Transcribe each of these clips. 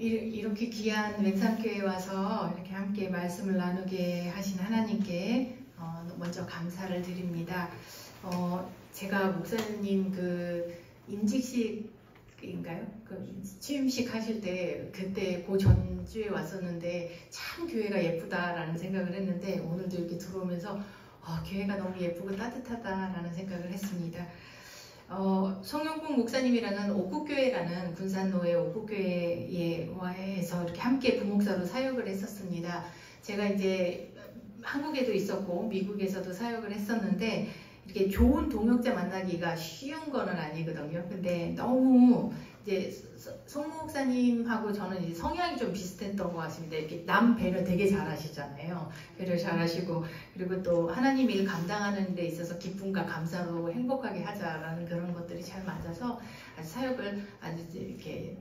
이렇게 귀한 맹산교회에 와서 이렇게 함께 말씀을 나누게 하신 하나님께 먼저 감사를 드립니다. 제가 목사님 그 임직식인가요? 그 취임식 하실 때 그때 그 전주에 왔었는데 참 교회가 예쁘다라는 생각을 했는데 오늘도 이렇게 들어오면서 교회가 너무 예쁘고 따뜻하다라는 생각을 했습니다. 성용국 목사님이라는 옥국교회라는 군산로의 옥국교회에서 이렇게 함께 부목사로 사역을 했었습니다. 제가 이제 한국에도 있었고 미국에서도 사역을 했었는데 이렇게 좋은 동역자 만나기가 쉬운 거는 아니거든요. 근데 너무 이제 송 목사님하고 저는 이제 성향이 좀 비슷했던 것 같습니다. 이렇게 남 배려 되게 잘하시잖아요. 배려 잘하시고 그리고 또 하나님 일 감당하는 데 있어서 기쁨과 감사로 행복하게 하자라는 그런 것들이 잘 맞아서 사역을 아주 이렇게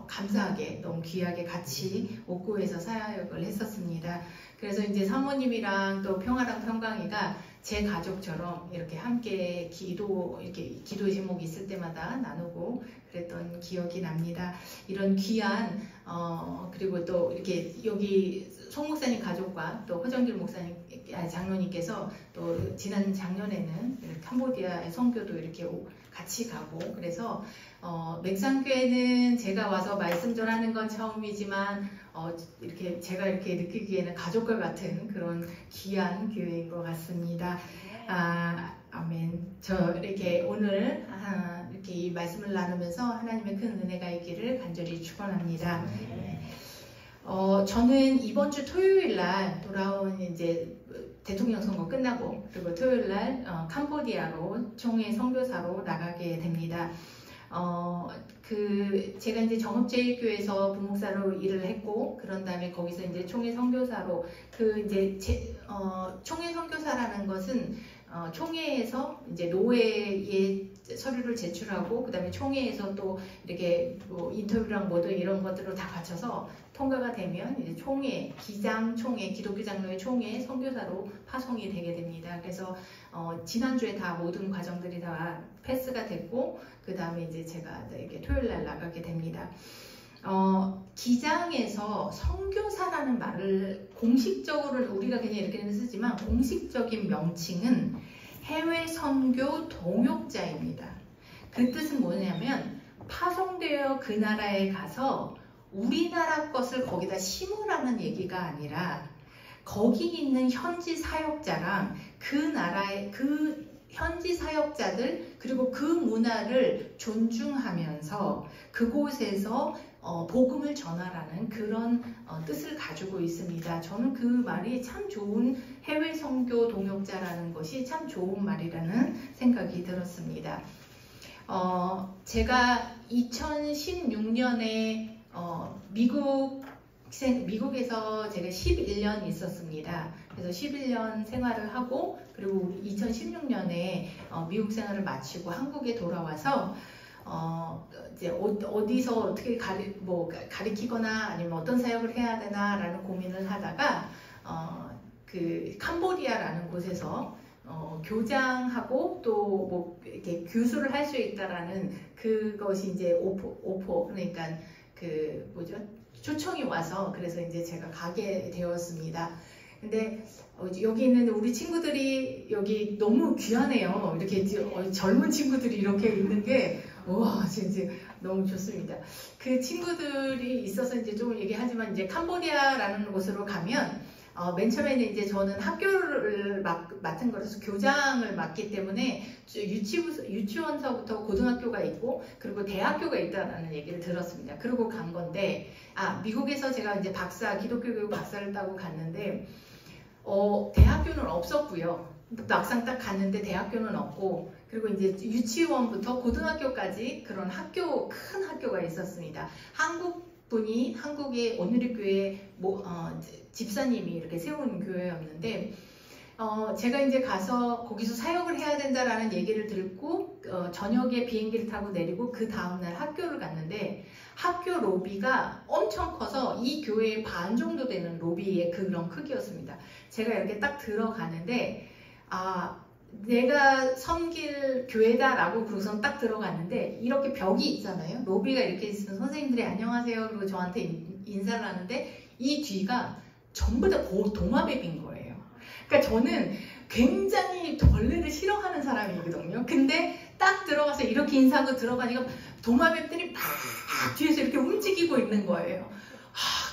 감사하게 너무 귀하게 같이 옥구에서 사역을 했었습니다. 그래서 이제 사모님이랑 또 평화랑 평강이가 제 가족처럼 이렇게 함께 기도 제목 있을 때마다 나누고 그랬던 기억이 납니다. 이런 귀한 그리고 또 이렇게 여기 송 목사님 가족과 또 허정길 목사님 장로님께서 또 지난 작년에는 캄보디아의 선교도 이렇게 같이 가고 그래서 맹산교회는 제가 와서 말씀 전하는 건 처음이지만 이렇게 제가 이렇게 느끼기에는 가족과 같은 그런 귀한 교회인 것 같습니다. 아멘. 저 이렇게 오늘 이렇게 이 말씀을 나누면서 하나님의 큰 은혜가 있기를 간절히 축원합니다. 저는 이번 주 토요일 날 돌아온 이제 대통령 선거 끝나고 그리고 토요일 날 캄보디아로 총회 선교사로 나가게 됩니다. 제가 이제 정읍제일교회에서 부목사로 일을 했고 그런 다음에 거기서 이제 총회 선교사로 총회 선교사라는 것은 총회에서 이제 노회에 서류를 제출하고 그 다음에 총회에서 또 이렇게 뭐 인터뷰랑 뭐든 이런 것들을 다 갖춰서 통과가 되면 이제 총회, 기장 총회, 기독교 장로회 총회 선교사로 파송이 되게 됩니다. 그래서 지난주에 다 모든 과정들이 다 패스가 됐고 그 다음에 이제 제가 이렇게 토요일 날 나가게 됩니다. 기장에서 선교사라는 말을 공식적으로는 우리가 그냥 이렇게는 쓰지만 공식적인 명칭은 해외 선교 동역자입니다. 그 뜻은 뭐냐면 파송되어 그 나라에 가서 우리나라 것을 거기다 심으라는 얘기가 아니라 거기 있는 현지 사역자랑 그 나라의 그 현지 사역자들 그리고 그 문화를 존중하면서 그곳에서 복음을 전하라는 그런 뜻을 가지고 있습니다. 저는 그 말이 참 좋은 해외 선교 동역자라는 것이 참 좋은 말이라는 생각이 들었습니다. 제가 2016년에 미국에서 제가 11년 있었습니다. 그래서 11년 생활을 하고 그리고 2016년에 미국 생활을 마치고 한국에 돌아와서 이제 어디서 어떻게 가리키거나 아니면 어떤 사역을 해야 되나라는 고민을 하다가 그 캄보디아라는 곳에서 교장하고 또 뭐 이렇게 교수를 할 수 있다라는 그것이 이제 오퍼 그러니까 그 뭐죠? 초청이 와서 그래서 이제 제가 가게 되었습니다. 근데 여기 있는 우리 친구들이 여기 너무 귀하네요. 이렇게 젊은 친구들이 이렇게 있는 게 와 진짜 너무 좋습니다. 그 친구들이 있어서 이제 좀 얘기하지만 이제 캄보디아라는 곳으로 가면 맨 처음에는 이제 저는 학교를 맡은 거라서 교장을 맡기 때문에 유치원서부터 고등학교가 있고 그리고 대학교가 있다는 얘기를 들었습니다. 그러고 간 건데 미국에서 제가 이제 기독교 교육 박사를 따고 갔는데 대학교는 없었고요. 막상 딱 갔는데 대학교는 없고 그리고 이제 유치원부터 고등학교까지 그런 큰 학교가 있었습니다. 한국의 온누리교회 집사님이 이렇게 세운 교회였는데 제가 이제 가서 거기서 사역을 해야 된다라는 얘기를 듣고 저녁에 비행기를 타고 내리고 그 다음날 학교를 갔는데 학교 로비가 엄청 커서 이 교회의 반 정도 되는 로비의 그런 크기였습니다. 제가 이렇게 딱 들어가는데 내가 섬길 교회다라고 그러고선 딱 들어갔는데 이렇게 벽이 있잖아요. 로비가 이렇게 있으면 선생님들이 안녕하세요 그리고 저한테 인사를 하는데 이 뒤가 전부 다 도마뱀인 거예요. 그러니까 저는 굉장히 벌레를 싫어하는 사람이거든요. 근데 딱 들어가서 이렇게 인사하고 들어가니까 도마뱀들이 막 뒤에서 이렇게 움직이고 있는 거예요.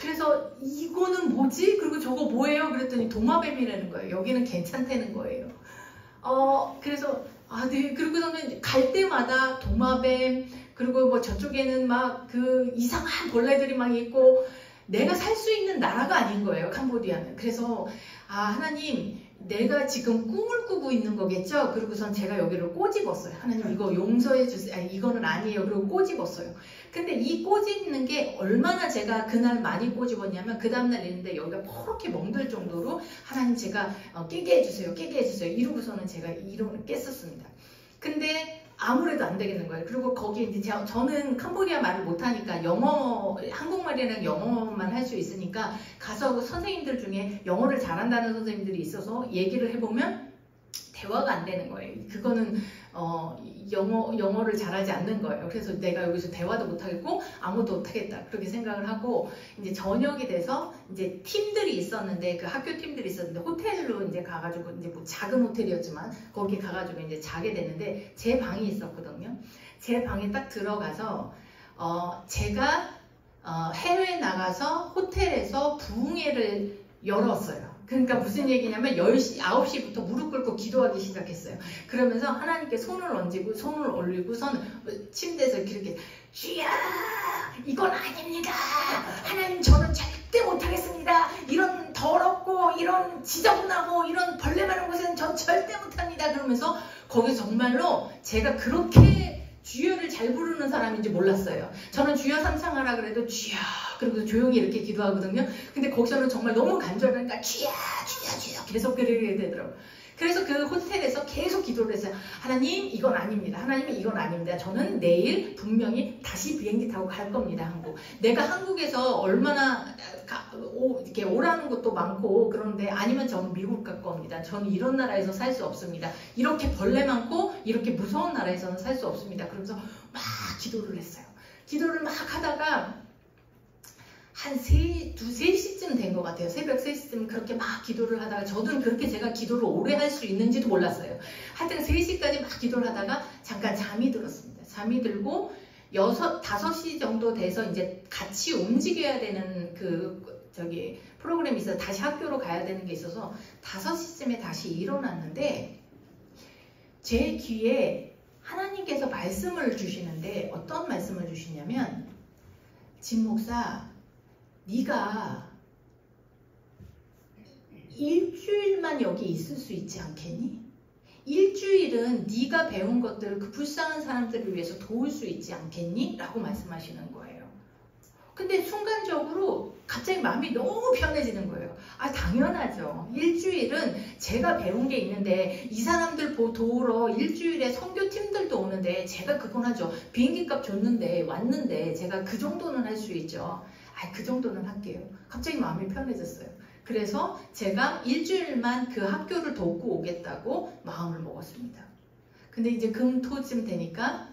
그래서 이거는 뭐지? 그리고 저거 뭐예요? 그랬더니 도마뱀이라는 거예요. 여기는 괜찮다는 거예요. 그래서 네. 그리고서는 갈 때마다 도마뱀 그리고 뭐 저쪽에는 막 그 이상한 벌레들이 막 있고 내가 살 수 있는 나라가 아닌 거예요. 캄보디아는. 그래서 하나님 내가 지금 꿈을 꾸고 있는 거겠죠? 그리고선 제가 여기를 꼬집었어요. 하나님 이거 용서해 주세요. 이거는 아니에요. 그리고 꼬집었어요. 근데 이 꼬집는 게 얼마나 제가 그날 많이 꼬집었냐면 그 다음날 있는데 여기가 퍼렇게 멍들 정도로 하나님 제가 깨게 해주세요. 깨게 해주세요. 이러고서는 제가 이론을 깼었습니다. 근데 아무래도 안 되겠는 거예요. 그리고 거기 이제 저는 캄보디아 말을 못하니까 한국말이랑 영어만 할 수 있으니까 가서 선생님들 중에 영어를 잘한다는 선생님들이 있어서 얘기를 해보면 대화가 안 되는 거예요. 그거는 영어를 잘하지 않는 거예요. 그래서 내가 여기서 대화도 못하겠고 아무도 못하겠다 그렇게 생각을 하고 이제 저녁이 돼서 이제 팀들이 있었는데 그 학교 팀들이 있었는데 호텔로 이제 가가지고 이제 뭐 작은 호텔이었지만 거기 가가지고 이제 자게 됐는데 제 방이 있었거든요. 제 방에 딱 들어가서 제가 해외에 나가서 호텔에서 부흥회를 열었어요. 그러니까 무슨 얘기냐면 9시부터 무릎 꿇고 기도하기 시작했어요. 그러면서 하나님께 손을 얹고 손을 올리고 침대에서 이렇게 주야 이건 아닙니다. 하나님 저는 절대 못하겠습니다. 이런 더럽고 이런 지저분하고 이런 벌레 많은 곳에는 전 절대 못합니다. 그러면서 거기서 정말로 제가 그렇게 주여를 잘 부르는 사람인지 몰랐어요. 저는 주여 삼창하라 그래도 주여 그리고 조용히 이렇게 기도하거든요. 근데 거기서는 정말 너무 간절하니까 주여 주여 주여 계속 그러게 되더라고요. 그래서 그 호텔에서 계속 기도를 했어요. 하나님 이건 아닙니다. 하나님 이건 아닙니다. 저는 내일 분명히 다시 비행기 타고 갈 겁니다. 한국. 내가 한국에서 얼마나 이렇게 오라는 것도 많고 그런데 아니면 저는 미국 갈 겁니다. 저는 이런 나라에서 살 수 없습니다. 이렇게 벌레 많고 이렇게 무서운 나라에서는 살 수 없습니다. 그러면서 막 기도를 했어요. 기도를 막 하다가 한 3시쯤 된 것 같아요. 새벽 3시쯤 그렇게 막 기도를 하다가 저도 그렇게 제가 기도를 오래 할 수 있는지도 몰랐어요. 하여튼 3시까지 막 기도를 하다가 잠깐 잠이 들었습니다. 잠이 들고 5시 정도 돼서 이제 같이 움직여야 되는 프로그램이 있어서 다시 학교로 가야 되는 게 있어서 5시쯤에 다시 일어났는데 제 귀에 하나님께서 말씀을 주시는데 어떤 말씀을 주시냐면 진 목사 네가 일주일만 여기 있을 수 있지 않겠니? 일주일은 네가 배운 것들을 그 불쌍한 사람들을 위해서 도울 수 있지 않겠니? 라고 말씀하시는 거예요. 근데 순간적으로 갑자기 마음이 너무 편해지는 거예요. 당연하죠. 일주일은 제가 배운 게 있는데 이 사람들 도우러 일주일에 선교팀들도 오는데 제가 그건 하죠. 비행기값 줬는데 왔는데 제가 그 정도는 할 수 있죠. 그 정도는 할게요. 갑자기 마음이 편해졌어요. 그래서 제가 일주일만 그 학교를 돕고 오겠다고 마음을 먹었습니다. 근데 이제 금토쯤 되니까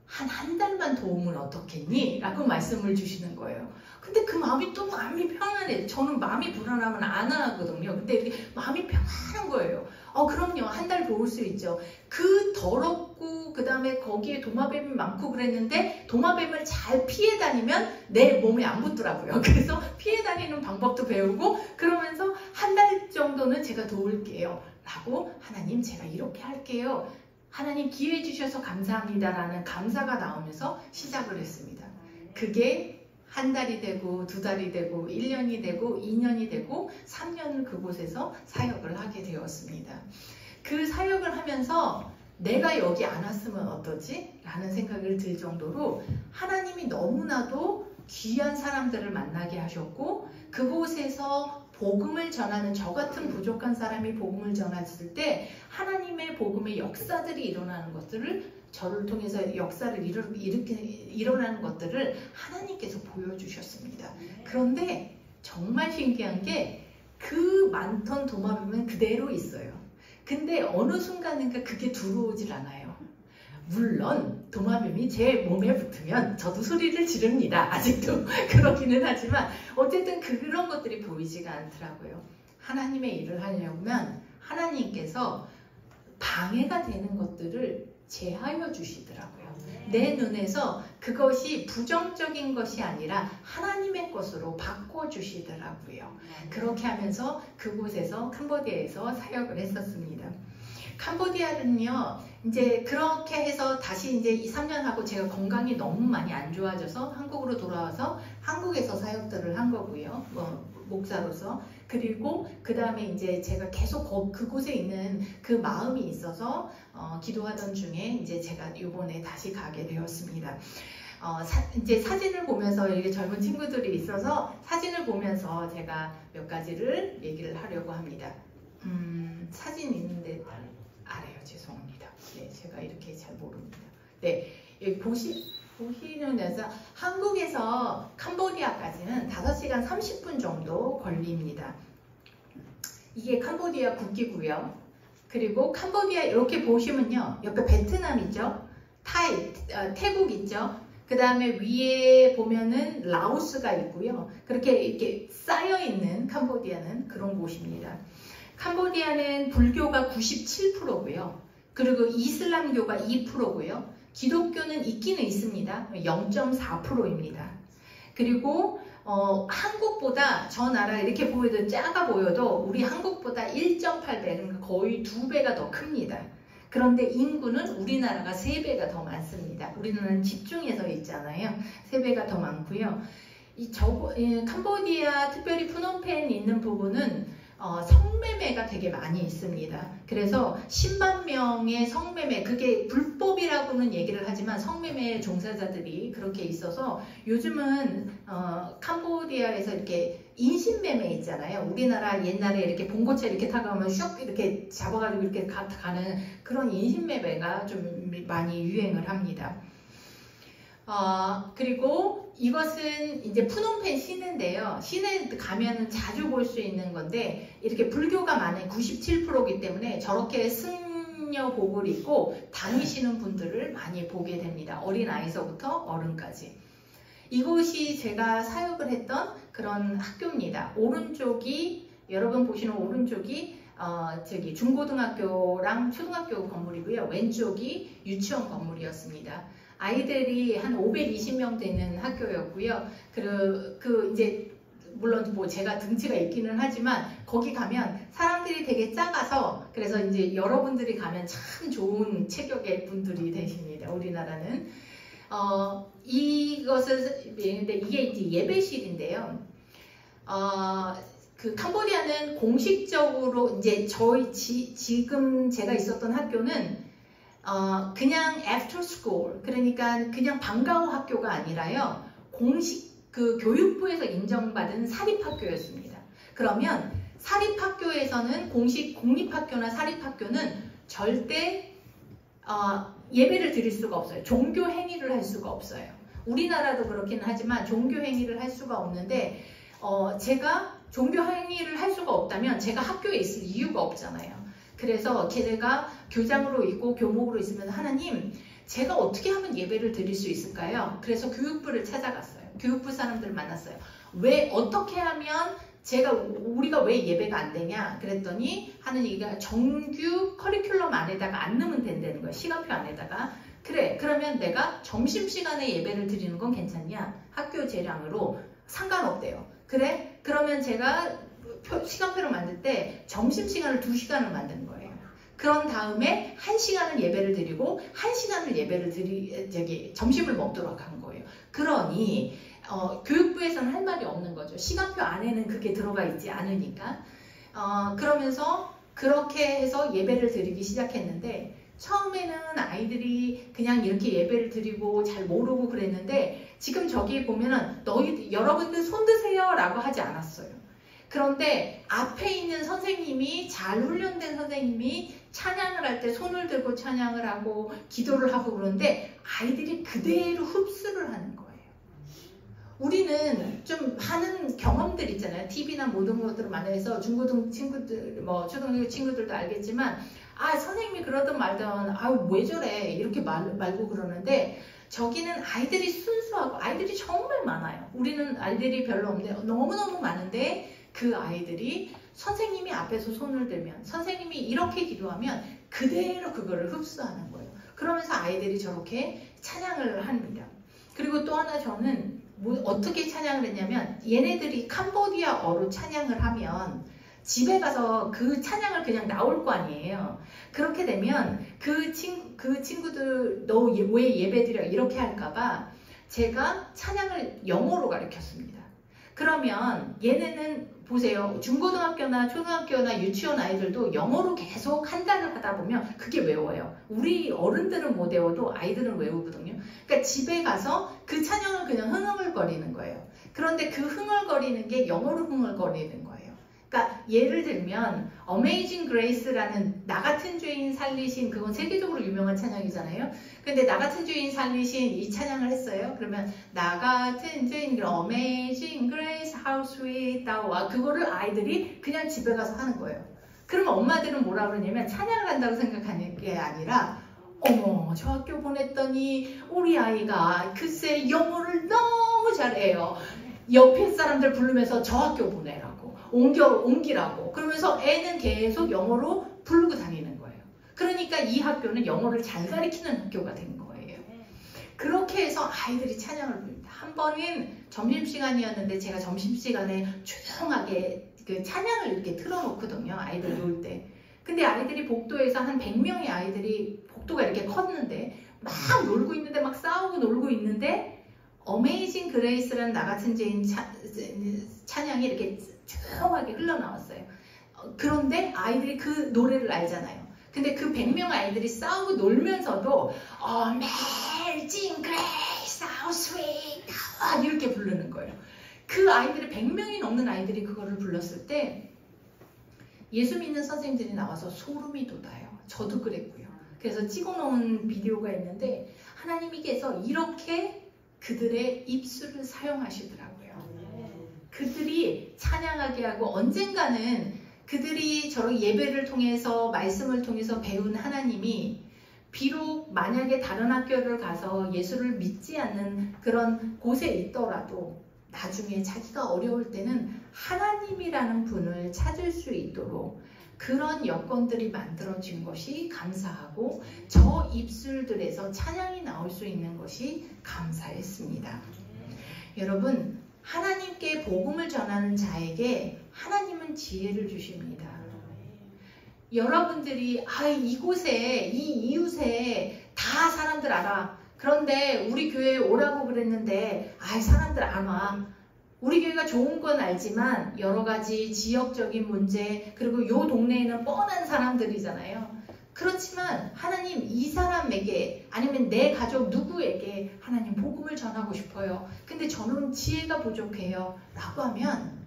한 달만 도우면 어떻겠니? 라고 말씀을 주시는 거예요. 근데 그 마음이 또 마음이 편안해. 저는 마음이 불안하면 안 하거든요. 근데 이렇게 마음이 편안한 거예요. 그럼요. 한 달 도울 수 있죠. 그 더럽고 그 다음에 거기에 도마뱀이 많고 그랬는데 도마뱀을 잘 피해 다니면 내 몸에 안 붙더라고요. 그래서 피해 다니는 방법도 배우고 그러면서 한 달 정도는 제가 도울게요. 라고 하나님 제가 이렇게 할게요. 하나님 기회 주셔서 감사합니다 라는 감사가 나오면서 시작을 했습니다. 그게 한 달이 되고 2달이 되고 1년이 되고 2년이 되고 3년을 그곳에서 사역을 하게 되었습니다. 그 사역을 하면서 내가 여기 안 왔으면 어떠지? 라는 생각을 들 정도로 하나님이 너무나도 귀한 사람들을 만나게 하셨고 그곳에서 복음을 전하는 저 같은 부족한 사람이 복음을 전했을 때 하나님의 복음의 역사들이 일어나는 것들을 저를 통해서 역사를 일어나는 것들을 하나님께서 보여주셨습니다. 그런데 정말 신기한 게 그 많던 도마뱀은 그대로 있어요. 근데 어느 순간인가 그게 들어오질 않아요. 물론 도마뱀이 제 몸에 붙으면 저도 소리를 지릅니다. 아직도 그렇기는 하지만 어쨌든 그런 것들이 보이지가 않더라고요. 하나님의 일을 하려면 하나님께서 방해가 되는 것들을 제하여 주시더라고요. 내 눈에서 그것이 부정적인 것이 아니라 하나님의 것으로 바꿔주시더라고요. 그렇게 하면서 그곳에서 캄보디아에서 사역을 했었습니다. 캄보디아는요, 이제 그렇게 해서 다시 이제 2, 3년 하고 제가 건강이 너무 많이 안 좋아져서 한국으로 돌아와서 한국에서 사역들을 한 거고요. 목사로서. 그리고 그 다음에 이제 제가 계속 그곳에 있는 그 마음이 있어서 기도하던 중에 이제 제가 이번에 다시 가게 되었습니다. 이제 사진을 보면서 이렇게 젊은 친구들이 있어서 사진을 보면서 제가 몇 가지를 얘기를 하려고 합니다. 사진 있는데 알아요. 죄송합니다. 네, 제가 이렇게 잘 모릅니다. 네, 여기 보시는 데서 한국에서 캄보디아까지는 5시간 30분 정도 걸립니다. 이게 캄보디아 국기고요. 그리고 캄보디아 이렇게 보시면요. 옆에 베트남 있죠? 태국 있죠? 그 다음에 위에 보면은 라오스가 있고요. 그렇게 이렇게 쌓여있는 캄보디아는 그런 곳입니다. 캄보디아는 불교가 97%고요. 그리고 이슬람교가 2%고요. 기독교는 있기는 있습니다. 0.4%입니다. 그리고 한국보다 저 나라 이렇게 보여도 작아 보여도 우리 한국보다 1.8배, 그러니까 거의 2배가 더 큽니다. 그런데 인구는 우리나라가 3배가 더 많습니다. 우리나라는 집중해서 있잖아요. 3배가 더 많고요. 캄보디아, 특별히 푸놈펜 있는 부분은 성매매가 되게 많이 있습니다. 그래서 10만 명의 성매매, 그게 불법이라고는 얘기를 하지만 성매매 종사자들이 그렇게 있어서 요즘은 캄보디아에서 이렇게 인신매매 있잖아요. 우리나라 옛날에 이렇게 봉고차 이렇게 타가면 슉 이렇게 잡아가지고 이렇게 가는 그런 인신매매가 좀 많이 유행을 합니다. 그리고 이것은 이제 푸놈펜 시내인데요. 시내 가면은 자주 볼 수 있는 건데 이렇게 불교가 많은 97%이기 때문에 저렇게 승려복을 입고 다니시는 분들을 많이 보게 됩니다. 어린아이서부터 어른까지. 이곳이 제가 사역을 했던 그런 학교입니다. 오른쪽이 여러분 보시는 오른쪽이 저기 중고등학교랑 초등학교 건물이고요. 왼쪽이 유치원 건물이었습니다. 아이들이 한 520명 되는 학교였고요. 이제 물론 뭐 제가 등치가 있기는 하지만 거기 가면 사람들이 되게 작아서 그래서 이제 여러분들이 가면 참 좋은 체격의 분들이 되십니다. 우리나라는 이것을 근데 이게 이제 예배실인데요. 그 캄보디아는 공식적으로 이제 지금 제가 있었던 학교는 그냥 after school, 그러니까 그냥 방과후 학교가 아니라요. 공식 그 교육부에서 인정받은 사립학교였습니다. 그러면 사립학교에서는 공식 공립학교나 사립학교는 절대 예배를 드릴 수가 없어요. 종교 행위를 할 수가 없어요. 우리나라도 그렇긴 하지만 종교 행위를 할 수가 없는데 제가 종교 행위를 할 수가 없다면 제가 학교에 있을 이유가 없잖아요. 그래서 제가 교장으로 있고 교목으로 있으면 하나님 제가 어떻게 하면 예배를 드릴 수 있을까요? 그래서 교육부를 찾아갔어요. 교육부 사람들을 만났어요. 왜 어떻게 하면 우리가 왜 예배가 안 되냐 그랬더니 하는 얘기가 정규 커리큘럼 안에다가 안 넣으면 된다는 거예요. 시간표 안에다가. 그래 그러면 내가 점심시간에 예배를 드리는 건 괜찮냐? 학교 재량으로 상관없대요. 그래? 그러면 제가 시간표를 만들 때 점심시간을 2시간을 만드는 거예요. 그런 다음에 1시간을 예배를 드리고 1시간을 예배를 점심을 먹도록 한 거예요. 그러니 교육부에서는 할 말이 없는 거죠. 시간표 안에는 그게 들어가 있지 않으니까. 그러면서 그렇게 해서 예배를 드리기 시작했는데 처음에는 아이들이 그냥 이렇게 예배를 드리고 잘 모르고 그랬는데 지금 저기 보면은 여러분들 손 드세요 라고 하지 않았어요. 그런데 앞에 있는 선생님이 잘 훈련된 선생님이 찬양을 할 때 손을 들고 찬양을 하고 기도를 하고 그러는데 아이들이 그대로 흡수를 하는 거예요. 우리는 좀 많은 경험들 있잖아요. TV나 모든 것들을 만나서 중고등 친구들, 뭐 초등학교 친구들도 알겠지만 선생님이 그러든 말든 왜 저래 이렇게 말고 그러는데 저기는 아이들이 순수하고 아이들이 정말 많아요. 우리는 아이들이 별로 없는데 너무너무 많은데 그 아이들이 선생님이 앞에서 손을 들면 선생님이 이렇게 기도하면 그대로 그거를 흡수하는 거예요. 그러면서 아이들이 저렇게 찬양을 합니다. 그리고 또 하나 저는 어떻게 찬양을 했냐면 얘네들이 캄보디아어로 찬양을 하면 집에 가서 그 찬양을 그냥 나올 거 아니에요. 그렇게 되면 그 친구들 너 왜 예배드려 이렇게 할까봐 제가 찬양을 영어로 가르쳤습니다. 그러면 얘네는 보세요. 중고등학교나 초등학교나 유치원 아이들도 영어로 계속 한 달을 하다 보면 그게 외워요. 우리 어른들은 못 외워도 아이들은 외우거든요. 그러니까 집에 가서 그 찬양을 그냥 흥얼거리는 거예요. 그런데 그 흥얼거리는 게 영어로 흥얼거리는 거예요. 그러니까 예를 들면 Amazing Grace라는 나 같은 죄인 살리신 그건 세계적으로 유명한 찬양이잖아요. 근데 나 같은 죄인 살리신 이 찬양을 했어요. 그러면 나 같은 죄인 Amazing Grace How Sweet Thou 그거를 아이들이 그냥 집에 가서 하는 거예요. 그러면 엄마들은 뭐라 그러냐면 찬양을 한다고 생각하는 게 아니라 어머 저 학교 보냈더니 우리 아이가 글쎄 영어를 너무 잘해요. 옆에 사람들 부르면서 저 학교 보내라고 옮기라고 그러면서 애는 계속 영어로 부르고 다니는 거예요. 그러니까 이 학교는 영어를 잘 가르치는 학교가 된 거예요. 그렇게 해서 아이들이 찬양을 부릅니다. 한 번은 점심시간이었는데 제가 점심시간에 조용하게 그 찬양을 이렇게 틀어놓거든요. 아이들 놀 때. 근데 아이들이 복도에서 한 100명의 아이들이 복도가 이렇게 컸는데 막 놀고 있는데 막 싸우고 놀고 있는데 어메이징 그레이스라는 나같은 죄인 찬양이 이렇게 조용하게 흘러나왔어요. 그런데 아이들이 그 노래를 알잖아요. 근데 그 100명 아이들이 싸우고 놀면서도 Amazing Grace How Sweet 이렇게 부르는 거예요. 그 아이들이 100명이 넘는 아이들이 그거를 불렀을 때 예수 믿는 선생님들이 나와서 소름이 돋아요. 저도 그랬고요. 그래서 찍어놓은 비디오가 있는데 하나님께서 이렇게 그들의 입술을 사용하시더라고요. 그들이 찬양하게 하고 언젠가는 그들이 저런 예배를 통해서 말씀을 통해서 배운 하나님이 비록 만약에 다른 학교를 가서 예수를 믿지 않는 그런 곳에 있더라도 나중에 자기가 어려울 때는 하나님이라는 분을 찾을 수 있도록 그런 여건들이 만들어진 것이 감사하고 저 입술들에서 찬양이 나올 수 있는 것이 감사했습니다. 여러분 하나님께 복음을 전하는 자에게 하나님은 지혜를 주십니다. 여러분들이 이곳에 이 이웃에 다 사람들 알아. 그런데 우리 교회에 오라고 그랬는데 사람들 안 와. 우리 교회가 좋은 건 알지만 여러 가지 지역적인 문제 그리고 요 동네에는 뻔한 사람들이잖아요. 그렇지만 하나님 이 사람에게 아니면 내 가족 누구에게 하나님 복음을 전하고 싶어요. 근데 저는 지혜가 부족해요. 라고 하면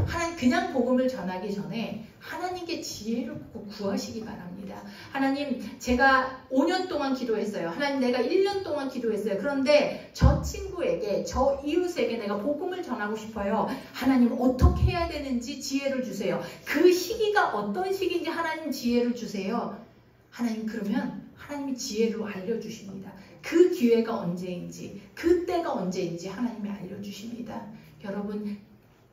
하나님 그냥 복음을 전하기 전에 하나님께 지혜를 구하시기 바랍니다. 하나님 제가 5년 동안 기도했어요. 하나님 내가 1년 동안 기도했어요. 그런데 저 친구에게 저 이웃에게 내가 복음을 전하고 싶어요. 하나님 어떻게 해야 되는지 지혜를 주세요. 그 시기가 어떤 시기인지 하나님 지혜를 주세요. 하나님 그러면 하나님이 지혜로 알려주십니다. 그 기회가 언제인지 그때가 언제인지 하나님이 알려주십니다. 여러분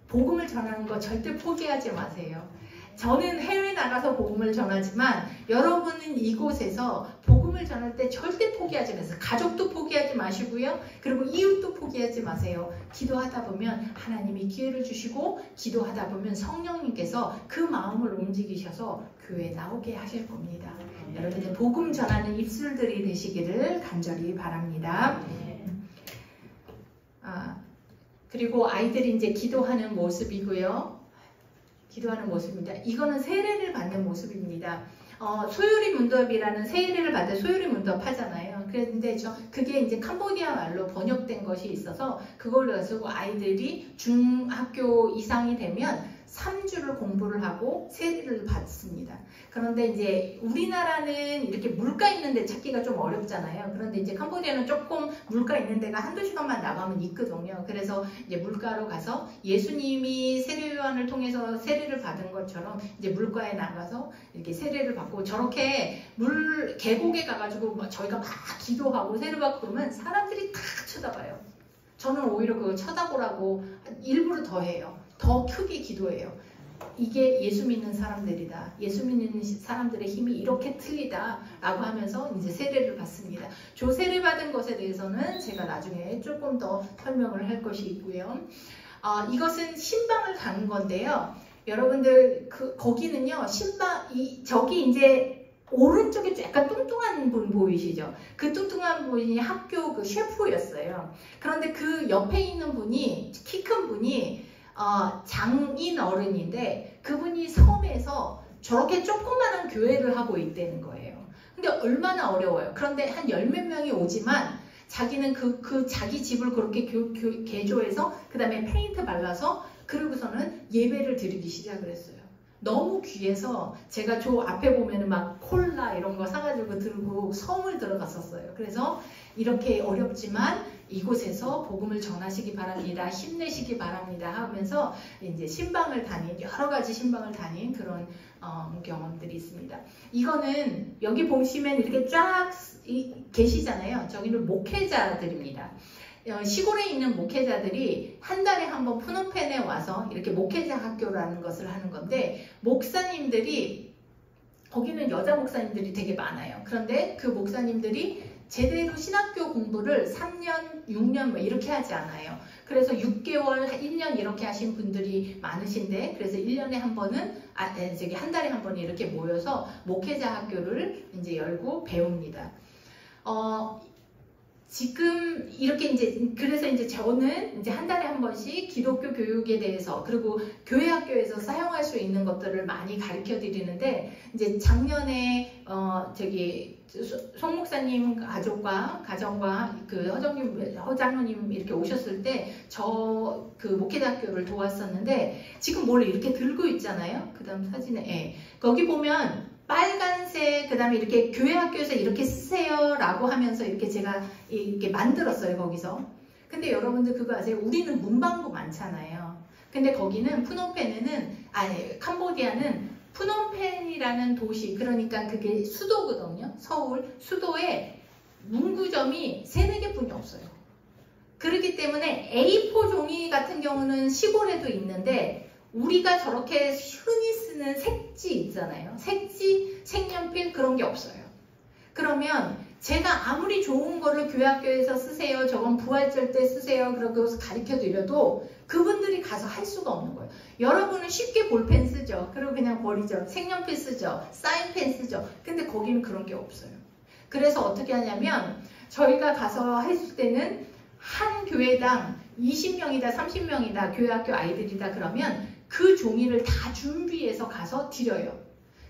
복음을 전하는 거 절대 포기하지 마세요. 저는 해외 나가서 복음을 전하지만 여러분은 이곳에서 복음을 전할 때 절대 포기하지 마세요. 가족도 포기하지 마시고요. 그리고 이웃도 포기하지 마세요. 기도하다 보면 하나님이 기회를 주시고 기도하다 보면 성령님께서 그 마음을 움직이셔서 교회에 나오게 하실 겁니다. 여러분의 복음 전하는 입술들이 되시기를 간절히 바랍니다. 그리고 아이들이 이제 기도하는 모습이고요. 기도하는 모습입니다. 이거는 세례를 받는 모습입니다. 소요리 문답이라는 세례를 받을 소요리 문답 하잖아요. 그런데 그게 이제 캄보디아 말로 번역된 것이 있어서 그걸로 가지고 아이들이 중학교 이상이 되면 3주를 공부를 하고 세례를 받습니다. 그런데 이제 우리나라는 이렇게 물가 있는 데 찾기가 좀 어렵잖아요. 그런데 이제 캄보디아는 조금 물가 있는 데가 한두 시간만 나가면 있거든요. 그래서 이제 물가로 가서 예수님이 세례요한을 통해서 세례를 받은 것처럼 이제 물가에 나가서 이렇게 세례를 받고, 저렇게 물 계곡에 가가지고 저희가 막 기도하고 세례 받고 그러면 사람들이 다 쳐다봐요. 저는 오히려 그거 쳐다보라고 일부러 더 해요. 더 크게 기도해요. 이게 예수 믿는 사람들이다. 예수 믿는 사람들의 힘이 이렇게 틀리다 라고 하면서 이제 세례를 받습니다. 저 세례 받은 것에 대해서는 제가 나중에 조금 더 설명을 할 것이 있고요. 이것은 신방을 가는 건데요. 여러분들 거기는요, 저기 이제 오른쪽에 약간 뚱뚱한 분 보이시죠? 그 뚱뚱한 분이 학교 그 셰프였어요. 그런데 그 옆에 있는 분이, 키 큰 분이 장인 어른인데, 그분이 섬에서 저렇게 조그마한 교회를 하고 있다는 거예요. 근데 얼마나 어려워요. 그런데 한 10몇 명이 오지만 자기는 자기 집을 그렇게 개조해서 그 다음에 페인트 발라서 그러고서는 예배를 드리기 시작을 했어요. 너무 귀해서 제가 저 앞에 보면은 막 콜라 이런 거 사가지고 들고 섬을 들어갔었어요. 그래서 이렇게 어렵지만 이곳에서 복음을 전하시기 바랍니다. 힘내시기 바랍니다 하면서 이제 여러 가지 신방을 다닌 그런 경험들이 있습니다. 이거는 여기 보시면 이렇게 쫙 계시잖아요. 저기는 목회자들입니다. 시골에 있는 목회자들이 한 달에 한 번 푸놈펜에 와서 이렇게 목회자 학교라는 것을 하는 건데, 목사님들이, 거기는 여자 목사님들이 되게 많아요. 그런데 그 목사님들이 제대로 신학교 공부를 3년, 6년 뭐 이렇게 하지 않아요. 그래서 6개월, 1년 이렇게 하신 분들이 많으신데, 그래서 1년에 한 번은, 한 달에 한 번은 이렇게 모여서 목회자 학교를 이제 열고 배웁니다. 지금 이렇게 그래서 저는 한 달에 한 번씩 기독교 교육에 대해서, 그리고 교회 학교에서 사용할 수 있는 것들을 많이 가르쳐 드리는데, 작년에 송 목사님 가정과 그 허장로님 이렇게 오셨을 때 그 목회자 학교를 도왔었는데, 지금 뭘 이렇게 들고 있잖아요. 그 다음 사진에, 거기 보면 빨간색, 그 다음에 이렇게 교회 학교에서 이렇게 쓰세요 라고 하면서 이렇게 제가 이렇게 만들었어요, 거기서. 근데 여러분들 그거 아세요? 우리는 문방구 많잖아요. 근데 거기는 캄보디아는 푸놈펜이라는 도시, 그러니까 그게 수도거든요. 서울 수도에 문구점이 3-4개뿐이 없어요. 그렇기 때문에 A4 종이 같은 경우는 시골에도 있는데, 우리가 저렇게 흔히 쓰는 색지 있잖아요. 색지, 색연필 그런 게 없어요. 그러면 제가 아무리 좋은 거를 교회 학교에서 쓰세요, 저건 부활절 때 쓰세요, 그러고 가르쳐 드려도 그분들이 가서 할 수가 없는 거예요. 여러분은 쉽게 볼펜 쓰죠. 그리고 그냥 버리죠. 색연필 쓰죠. 사인펜 쓰죠. 근데 거기는 그런 게 없어요. 그래서 어떻게 하냐면, 저희가 가서 했을 때는 한 교회당 20명이다 30명이다 교회 학교 아이들이다 그러면 그 종이를 다 준비해서 가서 드려요.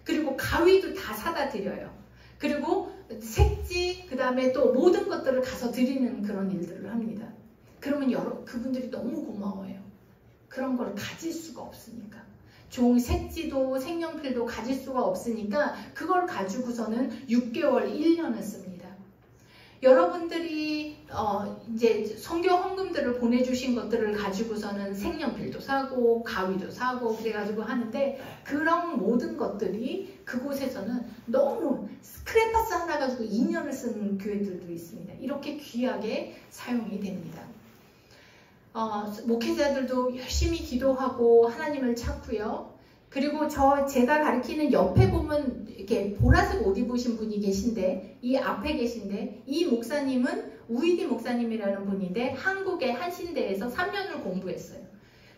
그리고 가위도 다 사다 드려요. 그리고 색지, 그 다음에 또 모든 것들을 가서 드리는 그런 일들을 합니다. 그러면 그분들이 너무 고마워요. 그런 걸 가질 수가 없으니까. 종이, 색지도 색연필도 가질 수가 없으니까 그걸 가지고서는 6개월, 1년을 씁니다. 여러분들이 이제 선교 헌금들을 보내주신 것들을 가지고서는 색연필도 사고 가위도 사고 그래가지고 하는데, 그런 모든 것들이 그곳에서는 너무 스크랩박스 하나 가지고 2년을 쓰는 교회들도 있습니다. 이렇게 귀하게 사용이 됩니다. 목회자들도 열심히 기도하고 하나님을 찾고요. 그리고 제가 가르치는 옆에 보면 이렇게 보라색 옷 입으신 분이 계신데, 이 앞에 계신데, 이 목사님은 우이디 목사님이라는 분인데 한국의 한신대에서 3년을 공부했어요.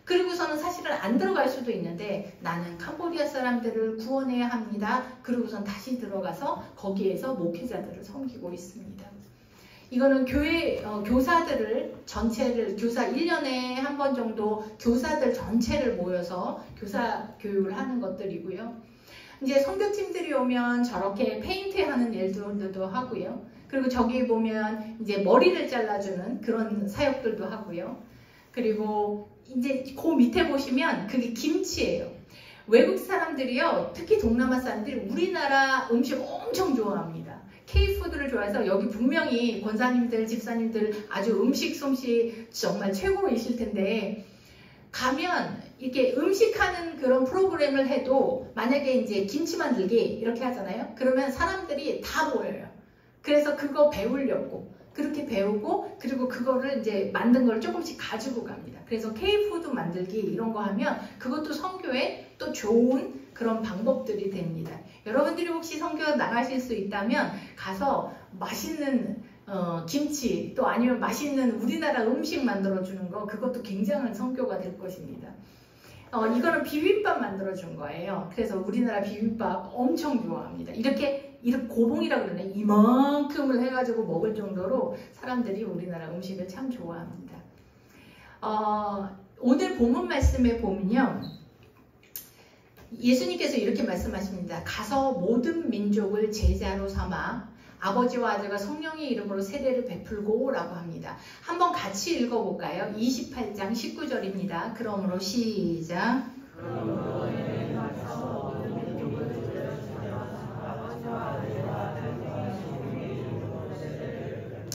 그리고서는 사실은 안 들어갈 수도 있는데, 나는 캄보디아 사람들을 구원해야 합니다. 그리고선 다시 들어가서 거기에서 목회자들을 섬기고 있습니다. 이거는 교회 교사들을 전체를, 교사 1년에 한 번 정도 교사들 전체를 모여서 교사 교육을 하는 것들이고요. 이제 선교팀들이 오면 저렇게 페인트하는 일들도 하고요. 그리고 저기 보면 이제 머리를 잘라주는 그런 사역들도 하고요. 그리고 이제 그 밑에 보시면 그게 김치예요. 외국 사람들이요, 특히 동남아 사람들이 우리나라 음식 엄청 좋아합니다. K푸드를 좋아해서 여기 분명히 권사님들, 집사님들 아주 음식 솜씨 정말 최고이실 텐데, 가면 이렇게 음식하는 그런 프로그램을 해도 만약에 이제 김치 만들기 이렇게 하잖아요. 그러면 사람들이 다 모여요. 그래서 그거 배우려고 그렇게 배우고, 그리고 그거를 이제 만든 걸 조금씩 가지고 갑니다. 그래서 K푸드 만들기 이런 거 하면 그것도 선교에 또 좋은 그런 방법들이 됩니다. 여러분들이 혹시 선교 나가실 수 있다면 가서 맛있는 김치, 또 아니면 맛있는 우리나라 음식 만들어주는 거, 그것도 굉장한 선교가 될 것입니다. 이거는 비빔밥 만들어준 거예요. 그래서 우리나라 비빔밥 엄청 좋아합니다. 이렇게 고봉이라고 그러네. 이만큼을 해가지고 먹을 정도로 사람들이 우리나라 음식을 참 좋아합니다. 오늘 본문 말씀에 보면요, 예수님께서 이렇게 말씀하십니다. 가서 모든 민족을 제자로 삼아 아버지와 아들과 성령의 이름으로 세례를 베풀고 라고 합니다. 한번 같이 읽어볼까요? 28장 19절입니다. 그러므로 시작.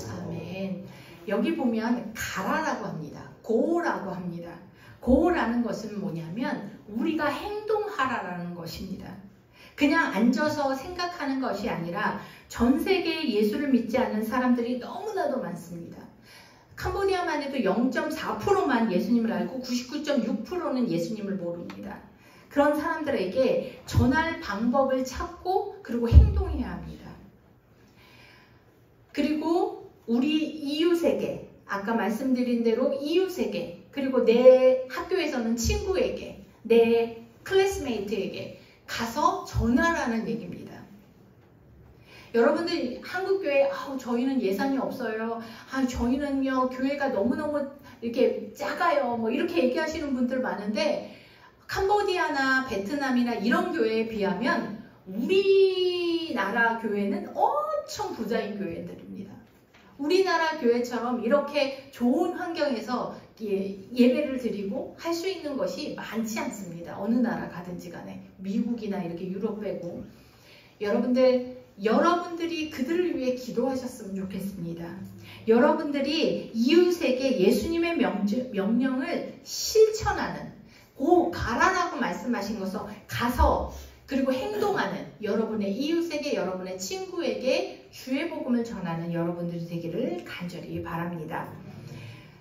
아멘. 여기 보면 가라라고 합니다. 고라고 합니다. 고라는 것은 뭐냐면 우리가 행동하라라는 것입니다. 그냥 앉아서 생각하는 것이 아니라 전 세계에 예수를 믿지 않는 사람들이 너무나도 많습니다. 캄보디아만 해도 0.4%만 예수님을 알고 99.6%는 예수님을 모릅니다. 그런 사람들에게 전할 방법을 찾고 그리고 행동해야 합니다. 그리고 우리 이웃에게, 아까 말씀드린 대로 이웃에게, 그리고 내 학교에서는 친구에게, 내 클래스메이트에게 가서 전하라는 얘기입니다. 여러분들 한국교회, 저희는 예산이 없어요. 저희는요, 교회가 너무너무 이렇게 작아요. 뭐 이렇게 얘기하시는 분들 많은데, 캄보디아나 베트남이나 이런 교회에 비하면 우리나라 교회는 엄청 부자인 교회들입니다. 우리나라 교회처럼 이렇게 좋은 환경에서 예배를 드리고 할 수 있는 것이 많지 않습니다. 어느 나라 가든지 간에. 미국이나 이렇게 유럽 빼고. 여러분들이 그들을 위해 기도하셨으면 좋겠습니다. 여러분들이 이웃에게 예수님의 명령을 실천하는, 가라라고 말씀하신 것은 가서, 그리고 행동하는, 여러분의 이웃에게, 여러분의 친구에게 주의 복음을 전하는 여러분들이 되기를 간절히 바랍니다.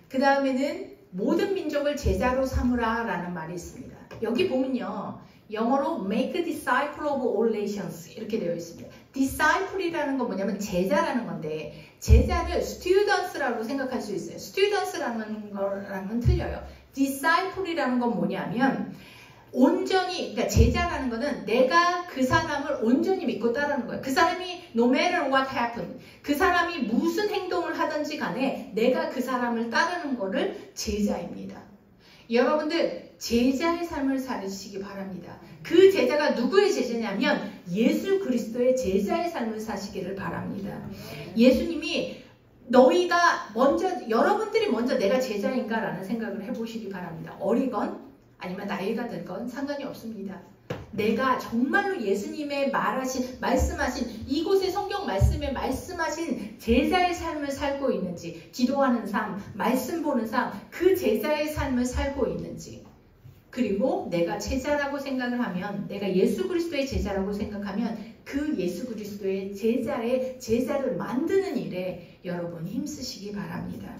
그 다음에는 모든 민족을 제자로 삼으라 라는 말이 있습니다. 여기 보면요, 영어로 make disciple of all nations 이렇게 되어 있습니다. disciple이라는 건 뭐냐면 제자라는 건데, 제자를 students라고 생각할 수 있어요. students라는 거랑은 틀려요. disciple이라는 건 뭐냐면 온전히, 그러니까 제자라는 거는 내가 그 사람을 온전히 믿고 따르는 거예요. 그 사람이 no matter what happened, 그 사람이 무슨 행동을 하든지 간에 내가 그 사람을 따르는 거를 제자입니다. 여러분들 제자의 삶을 살으시기 바랍니다. 그 제자가 누구의 제자냐면 예수 그리스도의 제자의 삶을 사시기를 바랍니다. 예수님이 여러분들이 먼저 내가 제자인가 라는 생각을 해보시기 바랍니다. 어리건 아니면 나이가 들건 상관이 없습니다. 내가 정말로 예수님의 말씀하신 이곳의 성경 말씀에 말씀하신 제자의 삶을 살고 있는지, 기도하는 삶, 말씀 보는 삶, 그 제자의 삶을 살고 있는지, 그리고 내가 제자라고 생각을 하면, 내가 예수 그리스도의 제자라고 생각하면 그 예수 그리스도의 제자를 만드는 일에 여러분 힘쓰시기 바랍니다.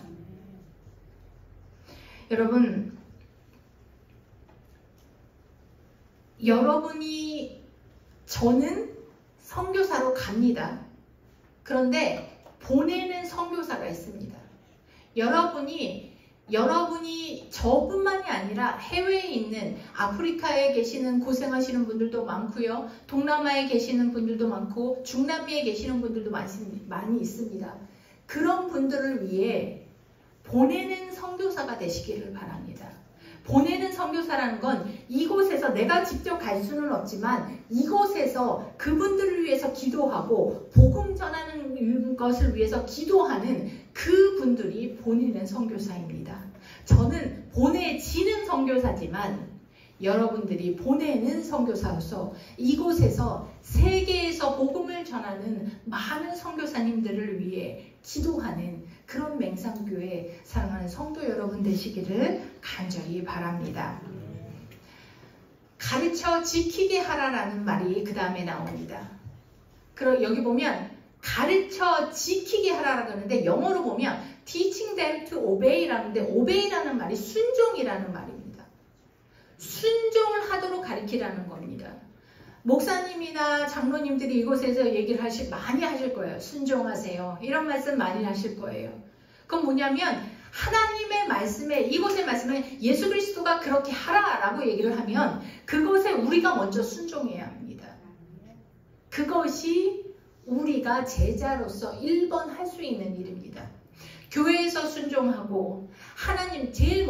저는 선교사로 갑니다. 그런데 보내는 선교사가 있습니다. 여러분이 저뿐만이 아니라 해외에 있는 아프리카에 계시는 고생하시는 분들도 많고요. 동남아에 계시는 분들도 많고 중남미에 계시는 분들도 많이 있습니다. 그런 분들을 위해 보내는 선교사가 되시기를 바랍니다. 보내는 선교사라는 건 이곳에서 내가 직접 갈 수는 없지만 이곳에서 그분들을 위해서 기도하고 복음 전하는 것을 위해서 기도하는 그분들이 보내는 선교사입니다. 저는 보내지는 선교사지만 여러분들이 보내는 선교사로서 이곳에서 세계에서 복음을 전하는 많은 선교사님들을 위해 기도하는 그런 맹상교회 사랑하는 성도 여러분 되시기를 간절히 바랍니다. 가르쳐 지키게 하라라는 말이 그 다음에 나옵니다. 그럼 여기 보면 가르쳐 지키게 하라라고 하는데 영어로 보면 teaching them to obey라는데 obey라는 말이 순종이라는 말입니다. 순종을 하도록 가르치라는 겁니다. 목사님이나 장로님들이 이곳에서 얘기를 많이 하실 거예요. 순종하세요. 이런 말씀 많이 하실 거예요. 그건 뭐냐면 하나님의 말씀에 이곳의 말씀에 예수 그리스도가 그렇게 하라라고 얘기를 하면 그것에 우리가 먼저 순종해야 합니다. 그것이 우리가 제자로서 1번 할 수 있는 일입니다. 교회에서 순종하고 하나님 제일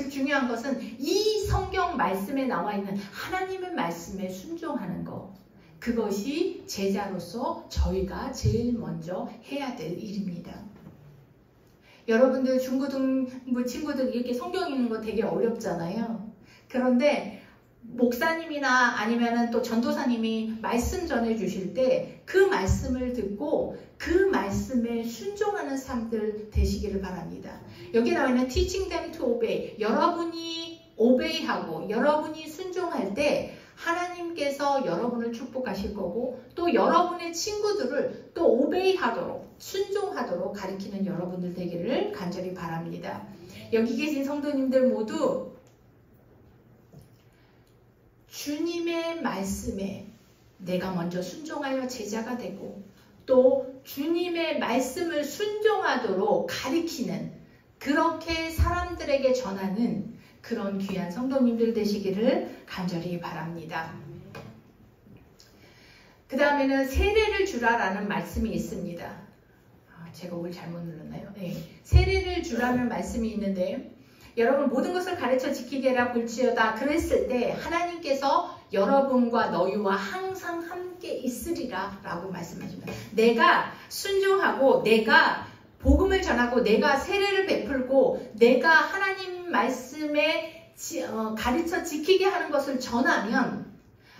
중요한 것은 이 성경 말씀에 나와 있는 하나님의 말씀에 순종하는 것. 그것이 제자로서 저희가 제일 먼저 해야 될 일입니다. 여러분들 중고등부 친구들 이렇게 성경 읽는 거 되게 어렵잖아요. 그런데 목사님이나 아니면은 또 전도사님이 말씀 전해 주실 때 그 말씀을 듣고 그 말씀에 순종하는 사람들 되시기를 바랍니다. 여기 나와 있는 teaching them to obey. 여러분이 obey하고 여러분이 순종할 때 하나님께서 여러분을 축복하실 거고 또 여러분의 친구들을 또 obey하도록 순종하도록 가르치는 여러분들 되기를 간절히 바랍니다. 여기 계신 성도님들 모두 주님의 말씀에 내가 먼저 순종하여 제자가 되고 또 주님의 말씀을 순종하도록 가리키는 그렇게 사람들에게 전하는 그런 귀한 성도님들 되시기를 간절히 바랍니다. 그 다음에는 세례를 주라라는 말씀이 있습니다. 제가 오늘 잘못 눌렀나요? 네. 세례를 주라는 말씀이 있는데 여러분 모든 것을 가르쳐 지키게 하라 볼지어다 그랬을 때 하나님께서 여러분과 너희와 항상 함께 있으리라 라고 말씀하십니다. 내가 순종하고 내가 복음을 전하고 내가 세례를 베풀고 내가 하나님 말씀에 가르쳐 지키게 하는 것을 전하면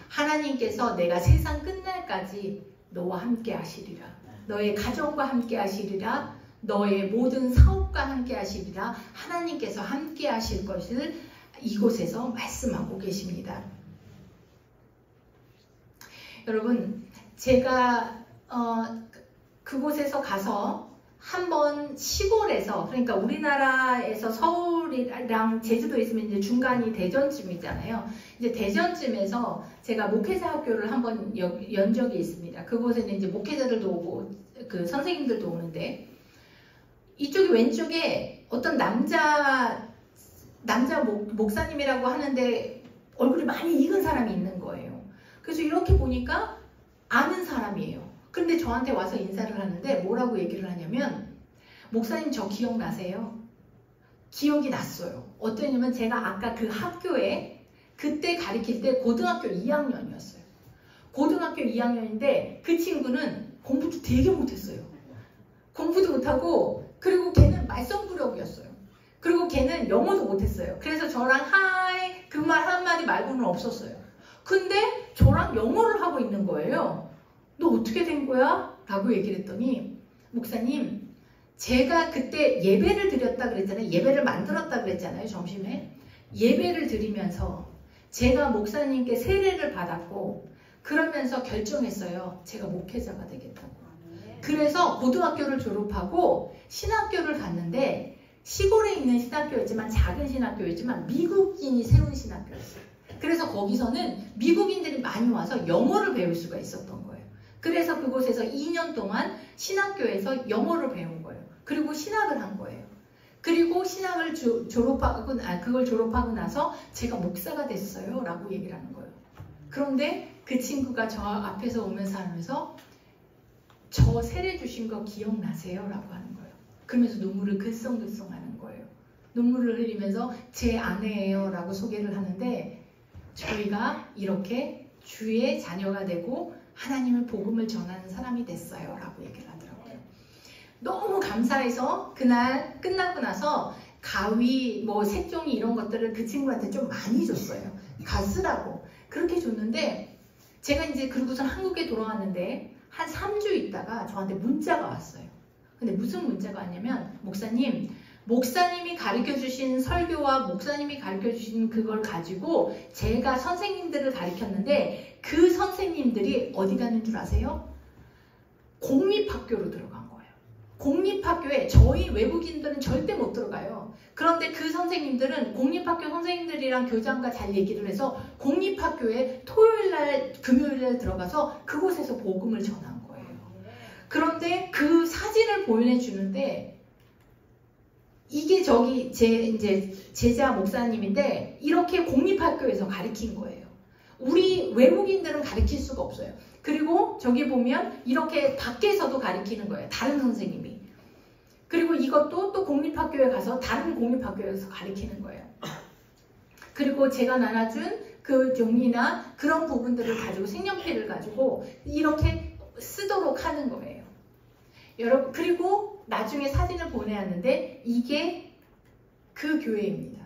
하나님께서 내가 세상 끝날까지 너와 함께 하시리라. 너의 가정과 함께 하시리라. 너의 모든 사업과 함께 하시리라. 하나님께서 함께 하실 것을 이곳에서 말씀하고 계십니다. 여러분 제가 그곳에서 가서 한번 시골에서 그러니까 우리나라에서 서울이랑 제주도 있으면 이제 중간이 대전쯤이잖아요. 이제 대전쯤에서 제가 목회자 학교를 한번 연 적이 있습니다. 그곳에는 이제 목회자들도 오고 그 선생님들도 오는데 이쪽에 왼쪽에 어떤 남자 목사님이라고 하는데 얼굴이 많이 익은 사람이 있는 거예요. 그래서 이렇게 보니까 아는 사람이에요. 근데 저한테 와서 인사를 하는데 뭐라고 얘기를 하냐면 목사님 저 기억나세요? 기억이 났어요. 어떠냐면 제가 아까 그 학교에 그때 가르칠 때 고등학교 2학년이었어요. 고등학교 2학년인데 그 친구는 공부도 되게 못했어요. 공부도 못하고 그리고 걔는 말썽부력이었어요. 그리고 걔는 영어도 못했어요. 그래서 저랑 하이 그 말 한마디 말고는 없었어요. 근데 저랑 영어를 하고 있는 거예요. 너 어떻게 된 거야? 라고 얘기를 했더니 목사님 제가 그때 예배를 드렸다 그랬잖아요. 예배를 만들었다 그랬잖아요. 점심에. 예배를 드리면서 제가 목사님께 세례를 받았고 그러면서 결정했어요. 제가 목회자가 되겠다고. 그래서 고등학교를 졸업하고 신학교를 갔는데 시골에 있는 신학교였지만 작은 신학교였지만 미국인이 세운 신학교였어요. 그래서 거기서는 미국인들이 많이 와서 영어를 배울 수가 있었던 거예요. 그래서 그곳에서 2년 동안 신학교에서 영어를 배운 거예요. 그리고 신학을 한 거예요. 그리고 신학을 그걸 졸업하고 나서 제가 목사가 됐어요 라고 얘기를 하는 거예요. 그런데 그 친구가 저 앞에서 오면서 하면서 저 세례 주신 거 기억나세요? 라고 하는 거예요. 그러면서 눈물을 글썽글썽 하는 거예요. 눈물을 흘리면서 제 아내예요 라고 소개를 하는데 저희가 이렇게 주의 자녀가 되고 하나님의 복음을 전하는 사람이 됐어요 라고 얘기를 하더라고요. 너무 감사해서 그날 끝나고 나서 가위, 뭐 색종이 이런 것들을 그 친구한테 좀 많이 줬어요. 가 쓰라고. 그렇게 줬는데 제가 이제 그러고선 한국에 돌아왔는데 한 3주 있다가 저한테 문자가 왔어요. 근데 무슨 문자가 왔냐면 목사님이 가르쳐주신 설교와 목사님이 가르쳐주신 그걸 가지고 제가 선생님들을 가르쳤는데 그 선생님들이 어디 가는 줄 아세요? 공립학교로 들어간 거예요. 공립학교에 저희 외국인들은 절대 못 들어가요. 그런데 그 선생님들은 공립학교 선생님들이랑 교장과 잘 얘기를 해서 공립학교에 토요일날 금요일날 들어가서 그곳에서 복음을 전한 거예요. 그런데 그 사진을 보내주는데 이게 저기 이제 제자 목사님인데 이렇게 공립학교에서 가르친 거예요. 우리 외국인들은 가르칠 수가 없어요. 그리고 저기 보면 이렇게 밖에서도 가르치는 거예요. 다른 선생님이. 그리고 이것도 또 공립학교에 가서 다른 공립학교에서 가르치는 거예요. 그리고 제가 나눠준 그 종이나 그런 부분들을 가지고 색연필을 가지고 이렇게 쓰도록 하는 거예요. 여러분, 그리고 나중에 사진을 보내왔는데 이게 그 교회입니다.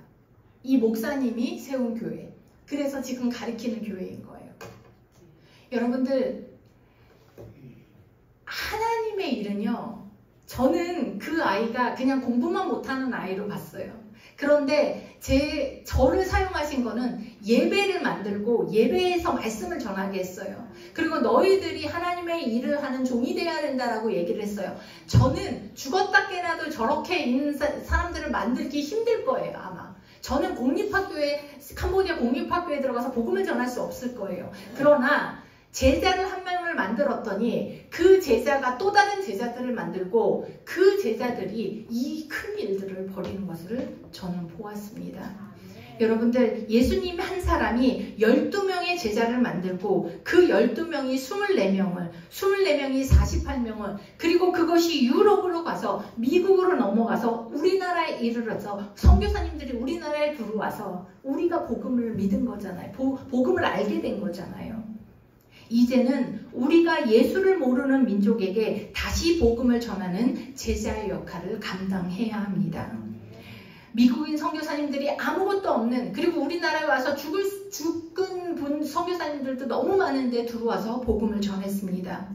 이 목사님이 세운 교회. 그래서 지금 가르치는 교회인 거예요. 여러분들, 하나님의 일은요, 저는 그 아이가 그냥 공부만 못하는 아이로 봤어요. 그런데 저를 사용하신 거는 예배를 만들고 예배에서 말씀을 전하게 했어요. 그리고 너희들이 하나님의 일을 하는 종이 되어야 된다라고 얘기를 했어요. 저는 죽었다 깨나도 저렇게 있는 사람들을 만들기 힘들 거예요, 아마. 저는 캄보디아 공립학교에 들어가서 복음을 전할 수 없을 거예요. 그러나 제자를 한 명을 만들었더니 그 제자가 또 다른 제자들을 만들고 그 제자들이 이 큰 일들을 벌이는 것을 저는 보았습니다. 여러분들, 예수님 한 사람이 12명의 제자를 만들고 그 12명이 24명이 48명을 그리고 그것이 유럽으로 가서 미국으로 넘어가서 우리나라에 이르러서 선교사님들이 우리나라에 들어와서 우리가 복음을 믿은 거잖아요. 복음을 알게 된 거잖아요. 이제는 우리가 예수를 모르는 민족에게 다시 복음을 전하는 제자의 역할을 감당해야 합니다. 미국인 선교사님들이 아무것도 없는, 그리고 우리나라에 와서 죽은 분 선교사님들도 너무 많은데 들어와서 복음을 전했습니다.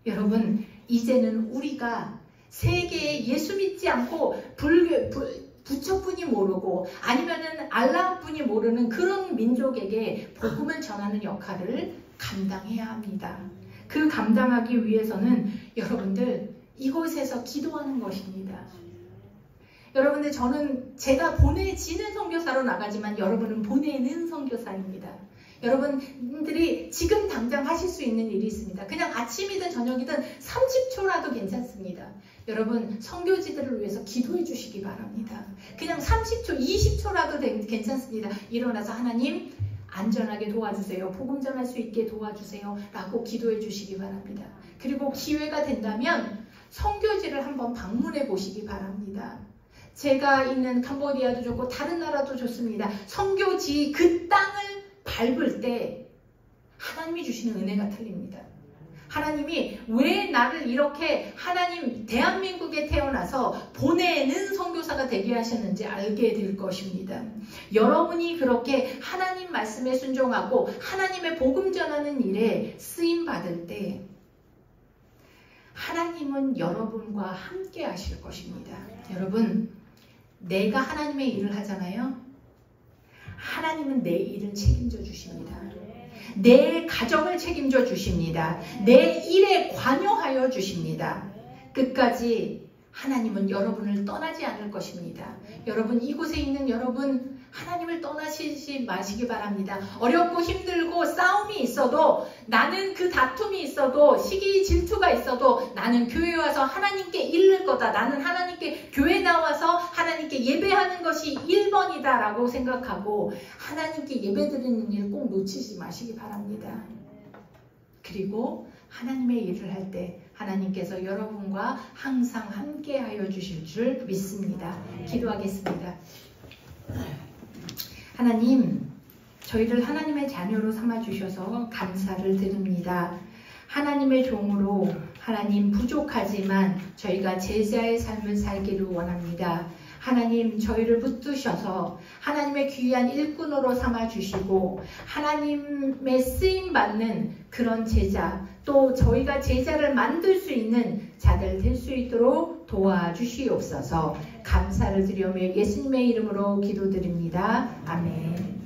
여러분, 이제는 우리가 세계에 예수 믿지 않고 부처뿐이 모르고 아니면은 알라뿐이 모르는 그런 민족에게 복음을 전하는 역할을 감당해야 합니다. 그 감당하기 위해서는 여러분들 이곳에서 기도하는 것입니다. 여러분들, 제가 보내지는 선교사로 나가지만 여러분은 보내는 선교사입니다. 여러분들이 지금 당장 하실 수 있는 일이 있습니다. 그냥 아침이든 저녁이든 30초라도 괜찮습니다. 여러분, 선교지들을 위해서 기도해 주시기 바랍니다. 그냥 30초, 20초라도 괜찮습니다. 일어나서 하나님 안전하게 도와주세요. 복음 전할 수 있게 도와주세요. 라고 기도해 주시기 바랍니다. 그리고 기회가 된다면 선교지를 한번 방문해 보시기 바랍니다. 제가 있는 캄보디아도 좋고 다른 나라도 좋습니다. 선교지 그 땅을 밟을 때 하나님이 주시는 은혜가 틀립니다. 하나님이 왜 나를 이렇게 대한민국에 태어나서 보내는 선교사가 되게 하셨는지 알게 될 것입니다. 여러분이 그렇게 하나님 말씀에 순종하고 하나님의 복음 전하는 일에 쓰임 받을 때 하나님은 여러분과 함께 하실 것입니다. 여러분, 내가 하나님의 일을 하잖아요. 하나님은 내 일을 책임져 주십니다. 내 가정을 책임져 주십니다. 내 일에 관여하여 주십니다. 끝까지 하나님은 여러분을 떠나지 않을 것입니다. 여러분, 이곳에 있는 여러분, 하나님을 떠나시지 마시기 바랍니다. 어렵고 힘들고 싸움이 있어도, 나는 그 다툼이 있어도, 시기 질투가 있어도 나는 교회에 와서 하나님께 잃을 거다. 나는 하나님께 교회 나와서 하나님께 예배하는 것이 1번이다 라고 생각하고 하나님께 예배드리는 일 꼭 놓치지 마시기 바랍니다. 그리고 하나님의 일을 할 때 하나님께서 여러분과 항상 함께 하여 주실 줄 믿습니다. 기도하겠습니다. 하나님, 저희를 하나님의 자녀로 삼아주셔서 감사를 드립니다. 하나님의 종으로 하나님 부족하지만 저희가 제자의 삶을 살기를 원합니다. 하나님 저희를 붙드셔서 하나님의 귀한 일꾼으로 삼아주시고 하나님의 쓰임받는 그런 제자 또 저희가 제자를 만들 수 있는 자들 될 수 있도록 도와주시옵소서. 감사를 드리며 예수님의 이름으로 기도드립니다. 아멘.